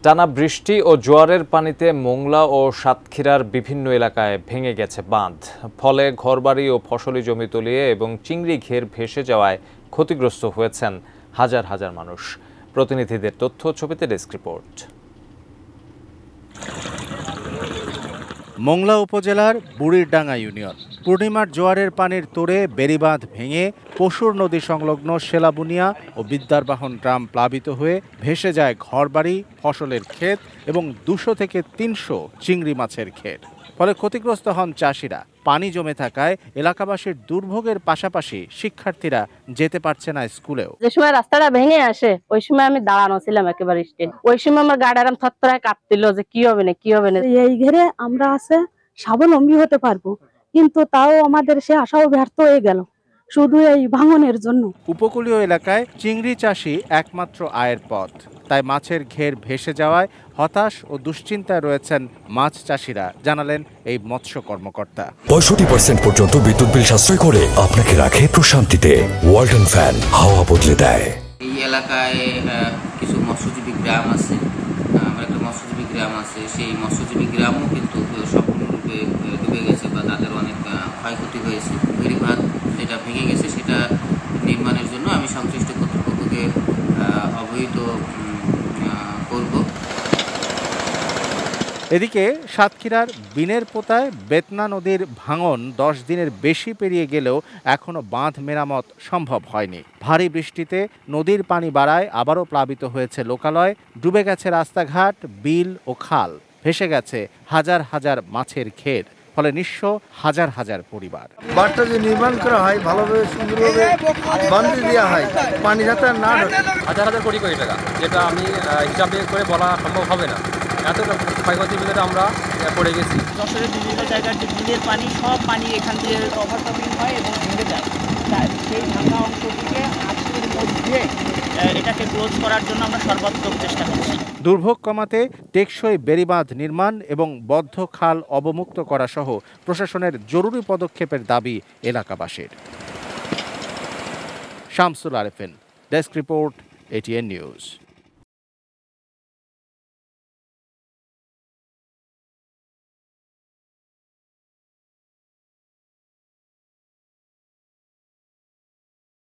টানা বৃষ্টি ও জোয়ারের পানিতে মোংলা ও সাতক্ষীরার বিভিন্ন এলাকায় ভেঙে গেছে বাঁধ। ফলে ঘরবাড়ি ও ফসলি জমি তলিয়ে এবং চিংড়ি ঘের ভেসে যাওয়ায় ক্ষতিগ্রস্ত হয়েছেন হাজার হাজার মানুষ। প্রতিনিধিদের তথ্য, ছবিতে ডেস্ক রিপোর্ট। মোংলা উপজেলার বুড়িরডাঙ্গা ইউনিয়ন। পূর্ণিমার জোয়ারের পানির তোড়ে বেড়িবাঁধ ভেঙে পশুর নদী সংলগ্ন শেলাবুনিয়া ও বিদ্যারবাহন গ্রাম প্লাবিত হয়ে ভেসে যায় ঘরবাড়ি, ফসলের ক্ষেত এবং 200 থেকে 300 চিংড়ি মাছের ক্ষেত। ফলে ক্ষতিগ্রস্ত হন চাষিরা। পানি জমে থাকায় এলাকাবাসীর দুর্ভোগের পাশাপাশি শিক্ষার্থীরা যেতে পারছে না স্কুলেও। যে সময় রাস্তাটা ভেঙে আসে ওই সময় আমি দাঁড়ানো ছিলাম একেবারে স্টেশন। ওই সময় আমার গাড়ি আরাম থরথরায় কাঁপছিল যে কি হবে না কি হবে না। এই ঘেরে আমরা আছে স্বাবলম্বী হতে পারবো, কিন্তু তাও আমাদের সে আশাও ব্যর্থ হয়ে গেল শুধু এই ভাঙনের জন্য। উপকূলীয় এলাকায় চিংড়ি চাষই একমাত্র আয়ের পথ। তাই মাছের ঘের ভেসে যাওয়ায় হতাশ ও দুশ্চিন্তায় রয়েছেন মাছ চাষিরা, জানালেন এই মৎস্য কর্মকর্তা। 65% পর্যন্ত বিদ্যুৎ বিল সাশ্রয় করে আপনাকে রাখে প্রশান্তিতে। ওয়ালটন ফ্যান হাওয়া বদলে দেয়। এই এলাকায় কিছু মৎস্যজীবী গ্রাম আছে, আমার একটা মৎস্যজীবী গ্রাম আছে, সেই মৎস্যজীবী গ্রামও কিন্তু সম্পূর্ণরূপে ডুবে গেছে বা তাদের অনেক ক্ষয়ক্ষতি হয়েছে। বেড়িবাঁধ যেটা ভেঙে গেছে সেটা নির্মাণের জন্য আমি সংশ্লিষ্ট কর্তৃপক্ষকে অবহিত করব। এদিকে সাতক্ষীরার বিনের পোতায় বেতনা নদীর ভাঙন 10 দিনের বেশি পেরিয়ে গেলেও এখনো বাঁধ মেরামত সম্ভব হয়নি। ভারী বৃষ্টিতে নদীর পানি বাড়ায় আবারও প্লাবিত হয়েছে লোকালয়, ডুবে গেছে রাস্তাঘাট, বিল ও খাল, ভেসে গেছে হাজার হাজার মাছের ক্ষেত, ফলে নিঃস্ব হাজার হাজার পরিবার। বাঁধটা যে নির্মাণ করা হয় ভালোভাবে সুন্দরভাবে বাঁধে দেওয়া হয়, পানি যাতে না ঢোকে। হাজার হাজার কোটি কোটি টাকা, যেটা আমি হিসাবে করে বলা সম্ভব হবে না। এত ক্ষয়ক্ষতির ভিতরে আমরা পড়ে গেছি। যশোরের বিভিন্ন জায়গার যে বিলের পানি, সব পানি এখান দিয়ে ওভারটপিং হয় এবং ভেঙে যায়। সেই ভাঙা অংশটিকে আজকের মধ্যে এটাকে ক্লোজ করার জন্য আমরা সর্বাত্মক চেষ্টা করছি। দুর্ভোগ কমাতে টেকসই বেড়িবাঁধ নির্মাণ এবং বদ্ধ খাল অবমুক্ত করা সহ প্রশাসনের জরুরি পদক্ষেপের দাবি এলাকাবাসীর। Shamsul Arefin, desk report, ATN news.